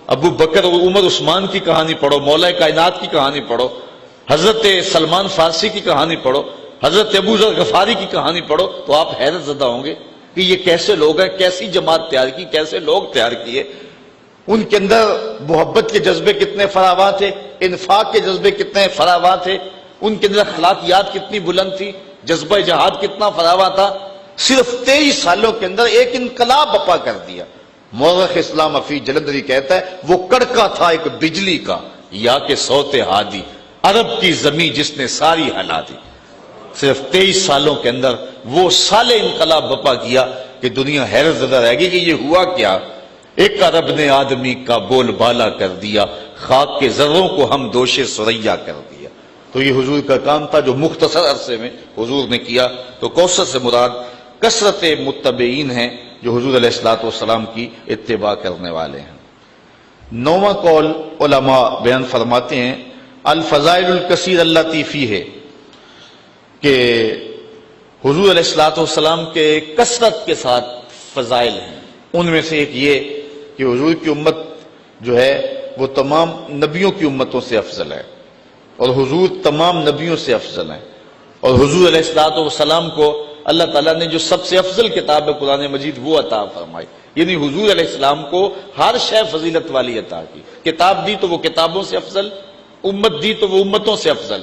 ابو بکر عمر عثمان کی کہانی پڑھو، مولا کائنات کی کہانی پڑھو، حضرت سلمان فارسی کی کہانی پڑھو، حضرت ابو ذر غفاری کی کہانی پڑھو، تو آپ حیرت زدہ ہوں گے کہ یہ کیسے لوگ ہیں، کیسی جماعت تیار کی، کیسے لوگ تیار کیے۔ ان کے اندر محبت کے جذبے کتنے فراواں تھے، انفاق کے جذبے کتنے فراواں تھے، ان کے اندر اخلاقیات کتنی بلند تھی، جذبہ جہاد کتنا فراواں تھا۔ صرف 23 سالوں کے اندر ایک انقلاب بپا کر دیا۔ مورخ اسلام حفیظ جلندری کہتا ہے وہ کڑکا تھا ایک بجلی کا، یا کہ صوت ہادی، عرب کی زمین جس نے ساری ہلا دی۔ صرف 23 سالوں کے اندر وہ سال انقلاب بپا کیا کہ دنیا حیرت زدہ رہ گئی کہ یہ ہوا کیا. ایک عرب نے آدمی کا بول بالا کر دیا، خاک کے ذروں کو ہم دوش سریا کر دیا. تو یہ حضور کا کام تھا جو مختصر عرصے میں حضور نے کیا. تو کوثر سے مراد کثرت متبعین ہیں جو حضور علیہ الصلوۃ والسلام کی اتباع کرنے والے ہیں. 9واں قول علماء بیان فرماتے ہیں الفضائل الکثیر اللاتی فیہ، کہ حضور علیہ الصلوۃ والسلام کے کثرت کے ساتھ فضائل ہیں. ان میں سے ایک یہ کہ حضور کی امت جو ہے وہ تمام نبیوں کی امتوں سے افضل ہے، اور حضور تمام نبیوں سے افضل ہیں. اور حضور علیہ الصلوۃ والسلام کو اللہ تعالیٰ نے جو سب سے افضل کتاب ہے قرآن مجید وہ عطا فرمائی. یعنی حضور علیہ السلام کو ہر شے فضیلت والی عطا کی. کتاب دی تو وہ کتابوں سے افضل، امت دی تو وہ امتوں سے افضل.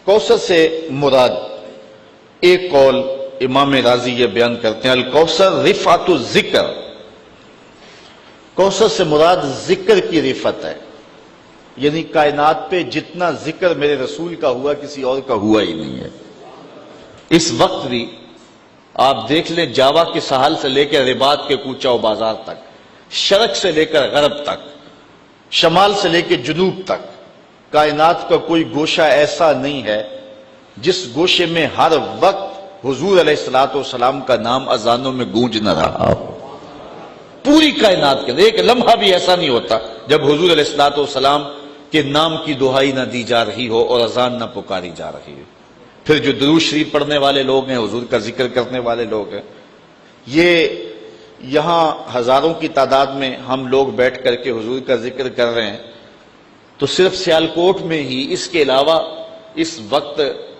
کوثر سے مراد ایک قول امام رازی یہ بیان کرتے ہیں الکوثر رفعت الذکر، کوثر سے مراد ذکر کی رفعت ہے. یعنی کائنات پہ جتنا ذکر میرے رسول کا ہوا کسی اور کا ہوا ہی نہیں ہے. اس وقت بھی آپ دیکھ لیں جاوا کے ساحل سے لے کر رباط کے کوچہ و بازار تک، شرق سے لے کر غرب تک، شمال سے لے کے جنوب تک، کائنات کا کوئی گوشہ ایسا نہیں ہے جس گوشے میں ہر وقت حضور علیہ الصلوۃ والسلام کا نام اذانوں میں گونج نہ رہا ہو. پوری کائنات کے اندر ایک لمحہ بھی ایسا نہیں ہوتا جب حضور علیہ الصلوۃ والسلام کے نام کی دہائی نہ دی جا رہی ہو اور اذان نہ پکاری جا رہی ہو. پھر جو درود شریف پڑھنے والے لوگ ہیں، حضور کا ذکر کرنے والے لوگ ہیں، یہ یہاں ہزاروں کی تعداد میں ہم لوگ بیٹھ کر کے حضور کا ذکر کر رہے ہیں. تو صرف سیالکوٹ میں ہی اس کے علاوہ اس وقت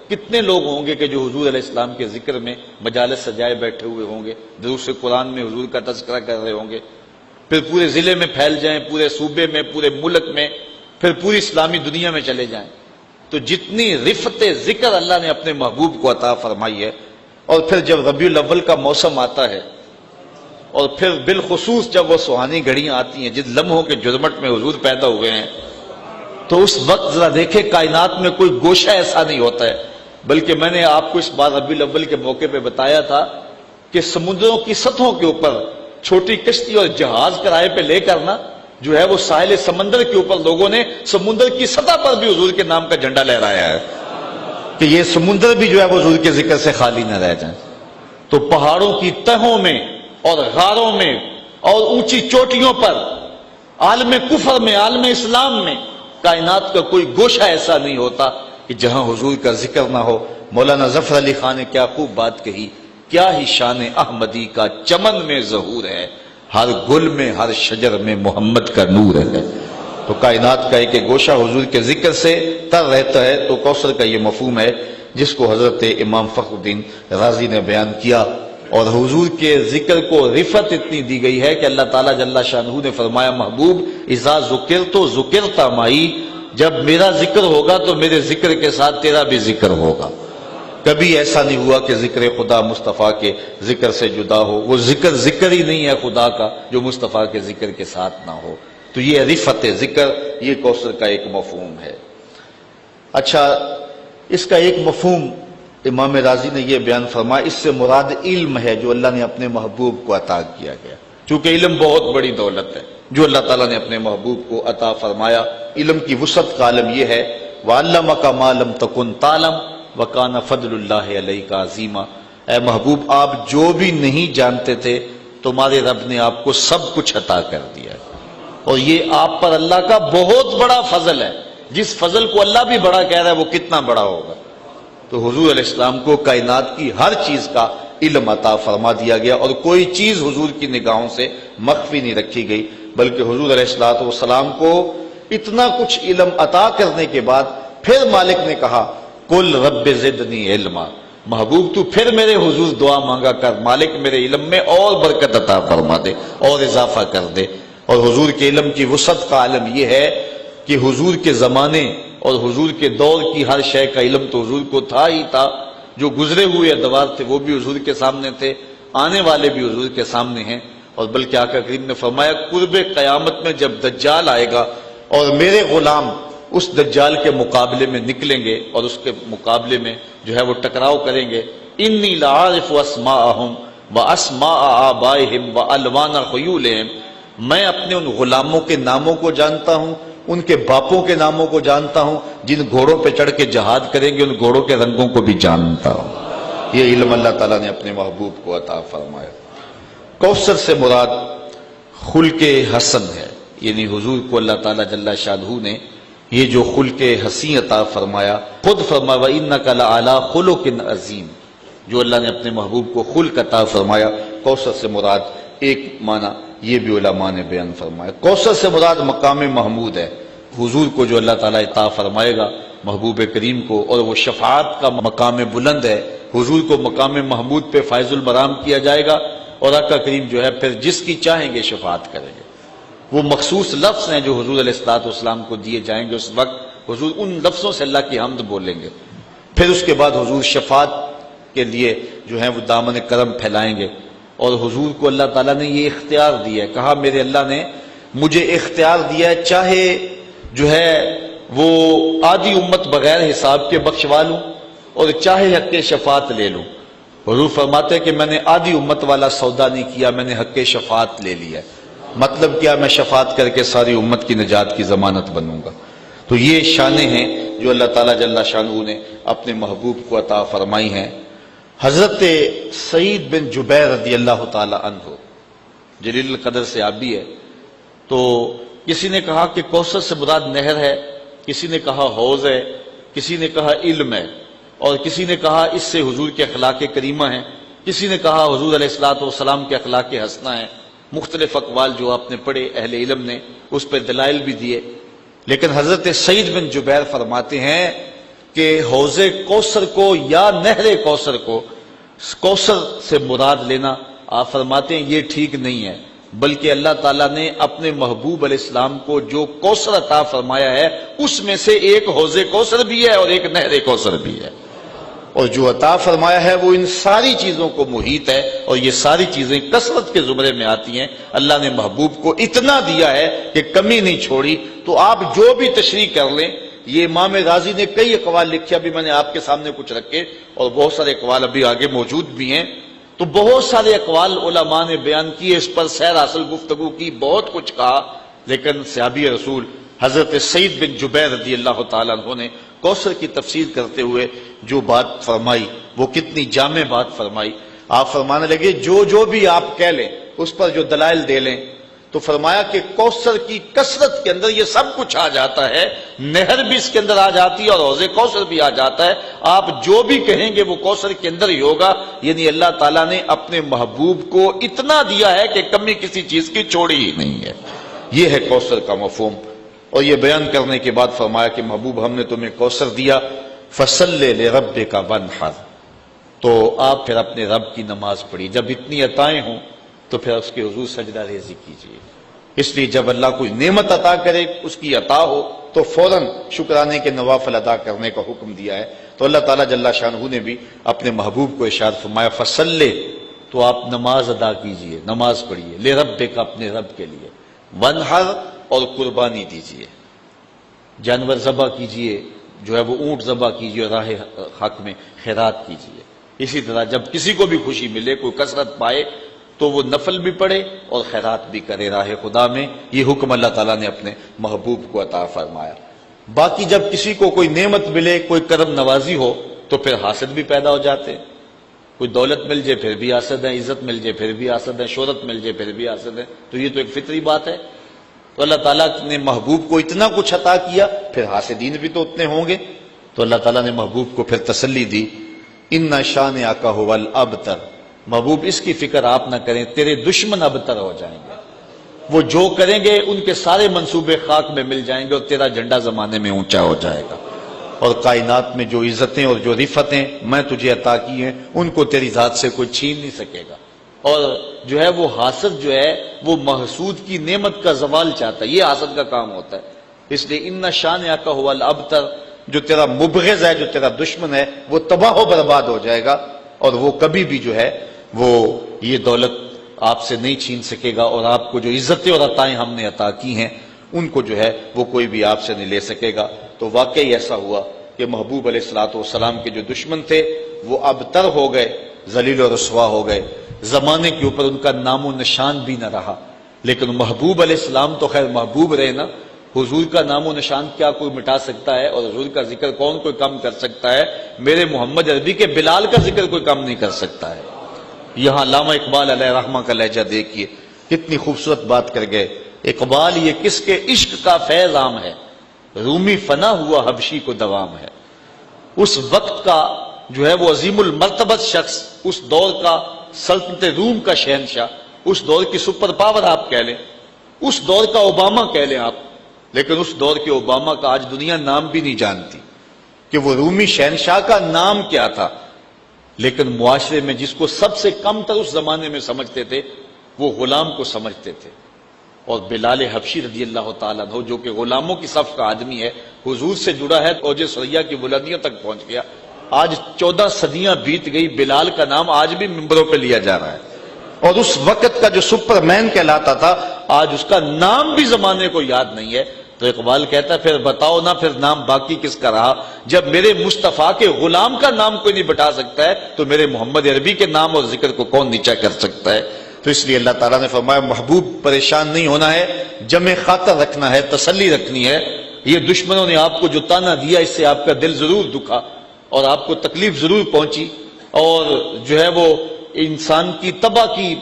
کتنے لوگ ہوں گے کہ جو حضور علیہ السلام کے ذکر میں مجالس سجائے بیٹھے ہوئے ہوں گے، دروس قرآن میں حضور کا تذکرہ کر رہے ہوں گے. پھر پورے ضلع میں پھیل جائیں، پورے صوبے میں، پورے ملک میں، پھر پوری اسلامی دنیا میں چلے جائیں. تو جتنی رفت ذکر اللہ نے اپنے محبوب کو عطا فرمائی ہے. اور پھر جب ربیع الاول کا موسم آتا ہے اور پھر بالخصوص جب وہ سہانی گھڑیاں آتی ہیں جن لمحوں کے جرمٹ میں حضور پیدا ہوئے ہیں، تو اس وقت ذرا دیکھیں کائنات میں کوئی گوشہ ایسا نہیں ہوتا ہے. بلکہ میں نے آپ کو اس بار ربیع الاول کے موقع پہ بتایا تھا کہ سمندروں کی سطحوں کے اوپر چھوٹی کشتی اور جہاز کرائے پہ لے کر نا جو ہے وہ ساحل سمندر کے اوپر لوگوں نے سمندر کی سطح پر بھی حضور کے نام کا جھنڈا لہرایا ہے کہ یہ سمندر بھی جو ہے وہ حضور کے ذکر سے خالی نہ رہ جائیں. تو پہاڑوں کی تہوں میں اور غاروں میں اور اونچی چوٹیوں پر، عالم کفر میں، عالم اسلام میں، کائنات کا کوئی گوشہ ایسا نہیں ہوتا کہ جہاں حضور کا ذکر نہ ہو. مولانا ظفر علی خان نے کیا خوب بات کہی، کیا ہی شان احمدی کا چمن میں ظہور ہے، ہر گل میں ہر شجر میں محمد کا نور ہے. تو کائنات کا ایک گوشہ حضور کے ذکر سے تر رہتا ہے. تو کوثر کا یہ مفہوم ہے جس کو حضرت امام فخر الدین رازی نے بیان کیا. اور حضور کے ذکر کو رفعت اتنی دی گئی ہے کہ اللہ تعالیٰ جل شانہ نے فرمایا محبوب اذا ذکرت ذکرت معی، جب میرا ذکر ہوگا تو میرے ذکر کے ساتھ تیرا بھی ذکر ہوگا. کبھی ایسا نہیں ہوا کہ ذکر خدا مصطفیٰ کے ذکر سے جدا ہو. وہ ذکر ذکر ہی نہیں ہے خدا کا جو مصطفیٰ کے ذکر کے ساتھ نہ ہو. تو یہ رفعت ذکر، یہ کوثر کا ایک مفہوم ہے. اچھا، اس کا ایک مفہوم امام رازی نے یہ بیان فرمایا، اس سے مراد علم ہے جو اللہ نے اپنے محبوب کو عطا کیا گیا. چونکہ علم بہت بڑی دولت ہے جو اللہ تعالیٰ نے اپنے محبوب کو عطا فرمایا. علم کی وسعت کا عالم یہ ہے وَعَلَّمَكَ مَا لَمْ تَكُنْ تَعْلَمْ وَكَانَ فَضْلُ اللَّهِ عَلَيْكَ عَظِيمًا. اے محبوب آپ جو بھی نہیں جانتے تھے تمہارے رب نے آپ کو سب کچھ عطا کر دیا ہے، اور یہ آپ پر اللہ کا بہت بڑا فضل ہے. جس فضل کو اللہ بھی بڑا کہہ رہا ہے وہ کتنا بڑا ہوگا. تو حضور علیہ السلام کو کائنات کی ہر چیز کا علم عطا فرما دیا گیا، اور کوئی چیز حضور کی نگاہوں سے مخفی نہیں رکھی گئی. بلکہ حضور علیہ السلام کو اتنا کچھ علم عطا کرنے کے بعد پھر مالک نے کہا قل رب زدنی علما، محبوب تو پھر میرے حضور دعا مانگا کر، مالک میرے علم میں اور برکت عطا فرما دے اور اضافہ کر دے. اور حضور کے علم کی وسعت کا عالم یہ ہے کہ حضور کے زمانے اور حضور کے دور کی ہر شے کا علم تو حضور کو تھا ہی تھا. جو گزرے ہوئے ادوار تھے وہ بھی حضور کے سامنے تھے، آنے والے بھی حضور کے سامنے ہیں. اور بلکہ آقا کریم نے فرمایا قرب قیامت میں جب دجال آئے گا اور میرے غلام اس دجال کے مقابلے میں نکلیں گے اور اس کے مقابلے میں جو ہے وہ ٹکراؤ کریں گے. انی لعارف اسماءہم واسماء آبائہم والوان خیولہم، میں اپنے ان غلاموں کے ناموں کو جانتا ہوں، ان کے باپوں کے ناموں کو جانتا ہوں، جن گھوڑوں پہ چڑھ کے جہاد کریں گے ان گھوڑوں کے رنگوں کو بھی جانتا ہوں. یہ علم اللہ تعالیٰ نے اپنے محبوب کو عطا فرمایا. کوثر سے مراد خلق حسن ہے، یعنی حضور کو اللہ تعالیٰ جل شانہ نے یہ جو خلق حسین عطا فرمایا. خود فرمایا وَإِنَّكَ لَعَلَىٰ خُلُقٍ عَظِيمٍ، جو اللہ نے اپنے محبوب کو خلق عطا فرمایا. کوثر سے مراد ایک معنی یہ بھی علماء نے بیان فرمایا. کوثر سے مراد مقام محمود ہے. حضور کو جو اللہ تعالیٰ عطا فرمائے گا محبوب کریم کو، اور وہ شفاعت کا مقام بلند ہے. حضور کو مقام محمود پہ فائز المرام کیا جائے گا، اور آقا کریم جو ہے پھر جس کی چاہیں گے شفاعت کریں گے. وہ مخصوص لفظ ہیں جو حضور علیہ الصلوۃ والسلام کو دیے جائیں گے. اس وقت حضور ان لفظوں سے اللہ کی حمد بولیں گے. پھر اس کے بعد حضور شفاعت کے لیے جو ہے وہ دامن کرم پھیلائیں گے. اور حضور کو اللہ تعالیٰ نے یہ اختیار دیا ہے، کہا میرے اللہ نے مجھے اختیار دیا ہے، چاہے جو ہے وہ آدھی امت بغیر حساب کے بخشوا لوں اور چاہے حق شفاعت لے لوں. حضور فرماتے ہیں کہ میں نے آدھی امت والا سودا نہیں کیا، میں نے حق شفاعت لے لیا. مطلب کیا؟ میں شفاعت کر کے ساری امت کی نجات کی ضمانت بنوں گا. تو یہ شانیں ہیں جو اللہ تعالیٰ جل شانہ نے اپنے محبوب کو عطا فرمائی ہیں. حضرت سعید بن جبیر رضی اللہ تعالی عنہ جلیل القدر سے آبی ہے. تو کسی نے کہا کہ کوثر سے مراد نہر ہے، کسی نے کہا حوض ہے، کسی نے کہا علم ہے، اور کسی نے کہا اس سے حضور کے اخلاق کریمہ ہیں، کسی نے کہا حضور علیہ الصلوۃ والسلام کے اخلاق حسنہ ہیں. مختلف اقوال جو آپ نے پڑھے اہل علم نے اس پہ دلائل بھی دیے. لیکن حضرت سعید بن جبیر فرماتے ہیں کہ حوض کوثر کو یا نہر کوثر کو کوثر سے مراد لینا، آپ فرماتے ہیں یہ ٹھیک نہیں ہے، بلکہ اللہ تعالیٰ نے اپنے محبوب علیہ السلام کو جو کوثر عطا فرمایا ہے اس میں سے ایک حوض کوثر بھی ہے اور ایک نہر کوثر بھی ہے. اور جو عطا فرمایا ہے وہ ان ساری چیزوں کو محیط ہے، اور یہ ساری چیزیں کثرت کے زمرے میں آتی ہیں. اللہ نے محبوب کو اتنا دیا ہے کہ کمی نہیں چھوڑی. تو آپ جو بھی تشریح کر لیں، یہ امام غازی نے کئی اقوال لکھے، ابھی میں نے آپ کے سامنے کچھ رکھے، اور بہت سارے اقوال ابھی آگے موجود بھی ہیں. تو بہت سارے اقوال علماء نے بیان کیے، اس پر سیر حاصل گفتگو کی، بہت کچھ کہا. لیکن صحابی رسول حضرت سعید بن جبیر رضی اللہ تعالیٰ عنہ نے کوثر کی تفسیر کرتے ہوئے جو بات فرمائی وہ کتنی جامع بات فرمائی. آپ فرمانے لگے جو بھی آپ کہہ لیں اس پر جو دلائل دے لیں. تو فرمایا کہ کوثر کی کثرت کے اندر یہ سب کچھ آ جاتا ہے، نہر بھی اس کے اندر آ جاتی ہے اور حوض کوثر بھی آ جاتا ہے. آپ جو بھی کہیں گے وہ کوثر کے اندر ہی ہوگا. یعنی اللہ تعالیٰ نے اپنے محبوب کو اتنا دیا ہے کہ کمی کسی چیز کی چھوڑی ہی نہیں ہے. یہ ہے کوثر کا مفہوم. اور یہ بیان کرنے کے بعد فرمایا کہ محبوب ہم نے تمہیں کوثر دیا، فصل لربک وانحر، تو آپ پھر اپنے رب کی نماز پڑھی. جب اتنی عطائیں ہوں تو پھر اس کے حضور سجدہ ریزی کیجیے. اس لیے جب اللہ کوئی نعمت عطا کرے، اس کی عطا ہو، تو فوراً شکرانے کے نوافل ادا کرنے کا حکم دیا ہے. تو اللہ تعالیٰ جل شانہ نے بھی اپنے محبوب کو ارشاد فرمایا فصل، تو آپ نماز ادا کیجیے، نماز پڑھیے، لربک، اپنے رب کے لیے، وانحر، اور قربانی دیجیے، جانور ذبح کیجیے، جو ہے وہ اونٹ ذبح کیجیے، راہ حق میں خیرات کیجیے. اسی طرح جب کسی کو بھی خوشی ملے، کوئی کثرت پائے، تو وہ نفل بھی پڑھے اور خیرات بھی کرے راہ خدا میں. یہ حکم اللہ تعالیٰ نے اپنے محبوب کو عطا فرمایا. باقی جب کسی کو کوئی نعمت ملے، کوئی کرم نوازی ہو، تو پھر حاسد بھی پیدا ہو جاتے ہیں. کوئی دولت مل جائے پھر بھی حاسد ہے، عزت مل جائے پھر بھی حاسد ہے، شہرت مل جائے پھر بھی حاسد ہے. تو یہ تو ایک فطری بات ہے. تو اللہ تعالیٰ نے محبوب کو اتنا کچھ عطا کیا، پھر حاسدین بھی تو اتنے ہوں گے. تو اللہ تعالیٰ نے محبوب کو پھر تسلی دی، ان شانئک ھو الابتر، محبوب اس کی فکر آپ نہ کریں، تیرے دشمن ابتر ہو جائیں گے. وہ جو کریں گے ان کے سارے منصوبے خاک میں مل جائیں گے، اور تیرا جھنڈا زمانے میں اونچا ہو جائے گا. اور کائنات میں جو عزتیں اور جو رفتیں میں تجھے عطا کی ہیں، ان کو تیری ذات سے کوئی چھین نہیں سکے گا. اور جو ہے وہ حاسد جو ہے وہ محسود کی نعمت کا زوال چاہتا ہے، یہ حاسد کا کام ہوتا ہے. اس لیے ان شانئک ھو الابتر، جو تیرا مبغض ہے، جو تیرا دشمن ہے، وہ تباہ و برباد ہو جائے گا، اور وہ کبھی بھی جو ہے وہ یہ دولت آپ سے نہیں چھین سکے گا. اور آپ کو جو عزتیں اور عطائیں ہم نے عطا کی ہیں ان کو جو ہے وہ کوئی بھی آپ سے نہیں لے سکے گا۔ تو واقعی ایسا ہوا کہ محبوب علیہ الصلوۃ والسلام کے جو دشمن تھے وہ ابتر ہو گئے، ذلیل و رسوا ہو گئے، زمانے کے اوپر ان کا نام و نشان بھی نہ رہا۔ لیکن محبوب علیہ السلام تو خیر محبوب رہے نا، حضور کا نام و نشان کیا کوئی مٹا سکتا ہے؟ اور حضور کا ذکر کون کوئی کم کر سکتا ہے؟ میرے محمد عربی کے بلال کا ذکر کوئی کم نہیں کر سکتا ہے۔ یہاں علامہ اقبال علیہ رحمہ کا لہجہ دیکھیے، کتنی خوبصورت بات کر گئے۔ اقبال یہ کس کے عشق کا فیض عام ہے، رومی فنا ہوا حبشی کو دوام ہے۔ اس وقت کا جو ہے وہ عظیم المرتبت شخص، اس دور کا سلطنت روم کا شہنشاہ، اس دور کی سپر پاور آپ کہہ لیں، اس دور کا اوباما کہہ لیں آپ، لیکن اس دور کے اوباما کا آج دنیا نام بھی نہیں جانتی کہ وہ رومی شہنشاہ کا نام کیا تھا۔ لیکن معاشرے میں جس کو سب سے کم تر اس زمانے میں سمجھتے تھے وہ غلام کو سمجھتے تھے۔ اور بلال حبشی رضی اللہ تعالیٰ عنہ جو کہ غلاموں کی صف کا آدمی ہے، حضور سے جڑا ہے، اوج ثریا کی بلندیوں تک پہنچ گیا۔ آج 14 صدیاں بیت گئی، بلال کا نام آج بھی ممبروں پہ لیا جا رہا ہے، اور اس وقت کا جو سپر مین کہلاتا تھا آج اس کا نام بھی زمانے کو یاد نہیں ہے۔ تو اقبال کہتا ہے پھر بتاؤ نا، پھر نام باقی کس کا رہا؟ جب میرے مصطفیٰ کے غلام کا نام کوئی نہیں بتا سکتا ہے تو میرے محمد عربی کے نام اور ذکر کو کون نیچا کر سکتا ہے؟ تو اس لیے اللہ تعالیٰ نے فرمایا محبوب پریشان نہیں ہونا ہے، جمع خاطر رکھنا ہے، تسلی رکھنی ہے۔ یہ دشمنوں نے آپ کو جو تانا دیا اس سے آپ کا دل ضرور دکھا اور آپ کو تکلیف ضرور پہنچی، اور جو ہے وہ انسان کی طبع کی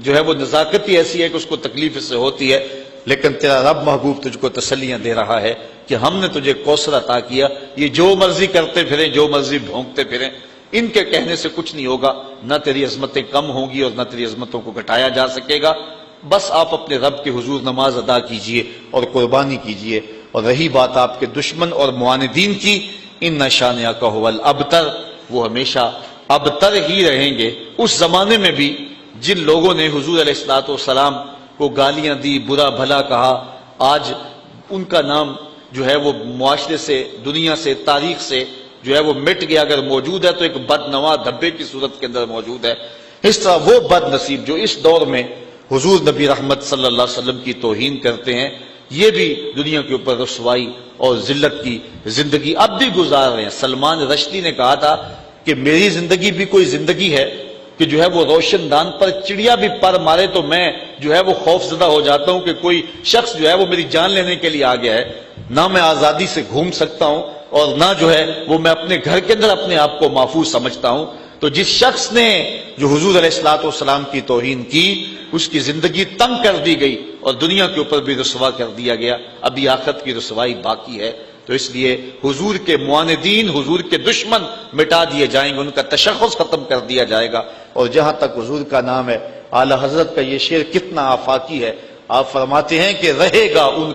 جو ہے وہ نزاکت ہی ایسی ہے کہ اس کو تکلیف اس سے ہوتی ہے، لیکن تیرا رب محبوب تجھ کو تسلیاں دے رہا ہے کہ ہم نے تجھے کوثر عطا کیا۔ یہ جو مرضی کرتے پھریں، جو مرضی بھونکتے پھریں، ان کے کہنے سے کچھ نہیں ہوگا، نہ تیری عظمتیں کم ہوں گی اور نہ تیری عظمتوں کو گھٹایا جا سکے گا۔ بس آپ اپنے رب کے حضور نماز ادا کیجئے اور قربانی کیجئے۔ اور رہی بات آپ کے دشمن اور معاندین کی، ان شانئک ھو الابتر، وہ ہمیشہ ابتر ہی رہیں گے۔ اس زمانے میں بھی جن لوگوں نے حضور علیہ الصلوۃ والسلام کو گالیاں دی، برا بھلا کہا، آج ان کا نام جو ہے وہ معاشرے سے، دنیا سے، تاریخ سے جو ہے وہ مٹ گیا۔ اگر موجود ہے تو ایک بدنوا دھبے کی صورت کے اندر موجود ہے۔ اس طرح وہ بد نصیب جو اس دور میں حضور نبی رحمت صلی اللہ علیہ وسلم کی توہین کرتے ہیں، یہ بھی دنیا کے اوپر رسوائی اور ذلت کی زندگی اب بھی گزار رہے ہیں۔ سلمان رشدی نے کہا تھا کہ میری زندگی بھی کوئی زندگی ہے کہ جو ہے وہ روشن دان پر چڑیا بھی پر مارے تو میں جو ہے وہ خوف زدہ ہو جاتا ہوں کہ کوئی شخص جو ہے وہ میری جان لینے کے لیے آ گیا ہے۔ نہ میں آزادی سے گھوم سکتا ہوں اور نہ جو ہے وہ میں اپنے گھر کے اندر اپنے آپ کو محفوظ سمجھتا ہوں۔ تو جس شخص نے جو حضور علیہ الصلوۃ والسلام کی توہین کی، اس کی زندگی تنگ کر دی گئی اور دنیا کے اوپر بھی رسوا کر دیا گیا۔ ابھی آخرت کی رسوائی باقی ہے۔ تو اس لیے حضور کے معاندین، حضور کے دشمن مٹا دیے جائیں گے، ان کا تشخص ختم کر دیا جائے گا۔ اور جہاں تک حضور کا نام ہے، اعلی حضرت کا یہ شعر کتنا آفاقی ہے۔ آپ فرماتے ہیں کہ رہے گا ان